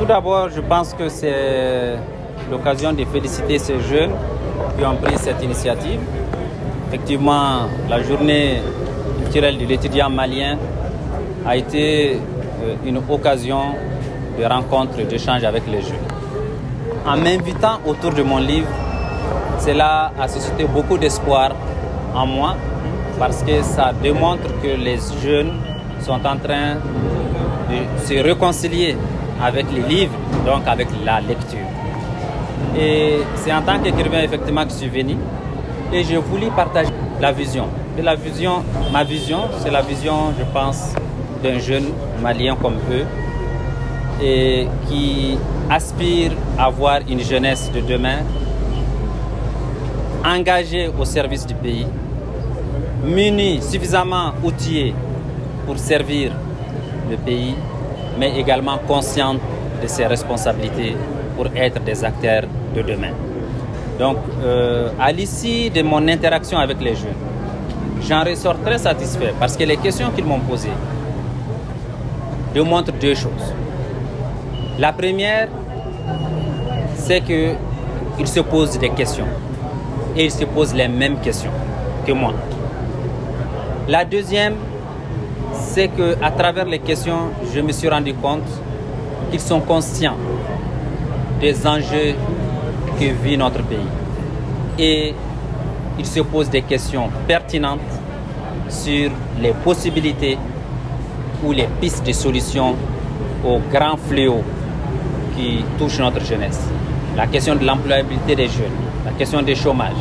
d'abord, je pense que c'est l'occasion de féliciter ces jeunes qui ont pris cette initiative. Effectivement, la journée culturelle de l'étudiant malien a été une occasion de rencontre, d'échange avec les jeunes. En m'invitant autour de mon livre, cela a suscité beaucoup d'espoir en moi parce que ça démontre que les jeunes sont en train de se réconcilier avec les livres, donc avec la lecture. Et c'est en tant qu'écrivain effectivement que je suis venu et j'ai voulu partager la vision. Et ma vision, c'est la vision, je pense, d'un jeune malien comme eux et qui aspire à voir une jeunesse de demain engagée au service du pays, munie, suffisamment outillée pour servir le pays, mais également consciente de ses responsabilités pour être des acteurs de demain. Donc, à l'issue de mon interaction avec les jeunes, j'en ressors très satisfait parce que les questions qu'ils m'ont posées démontrent deux choses. La première, c'est qu'ils se posent des questions et ils se posent les mêmes questions que moi. La deuxième, c'est qu'à travers les questions, je me suis rendu compte qu'ils sont conscients des enjeux que vit notre pays. Et ils se posent des questions pertinentes sur les possibilités ou les pistes de solutions aux grands fléaux qui touchent notre jeunesse. La question de l'employabilité des jeunes, la question du chômage,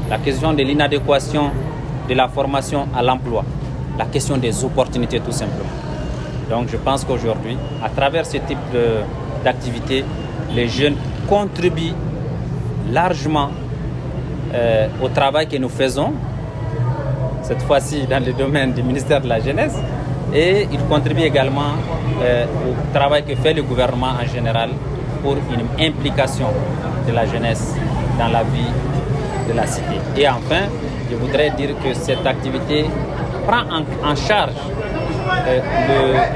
la question de l'inadéquation de la formation à l'emploi, la question des opportunités tout simplement. Donc je pense qu'aujourd'hui, à travers ce type d'activité, les jeunes contribuent largement au travail que nous faisons, cette fois-ci dans le domaine du ministère de la Jeunesse, et ils contribuent également au travail que fait le gouvernement en général pour une implication de la jeunesse dans la vie de la cité. Et enfin, je voudrais dire que cette activité prend en charge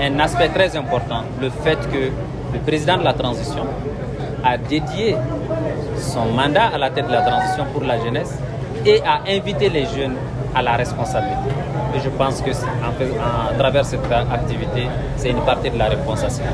un aspect très important, le fait que le président de la transition a dédié son mandat à la tête de la transition pour la jeunesse et a invité les jeunes à la responsabilité. Et je pense que à travers cette activité, c'est une partie de la réponse à cela.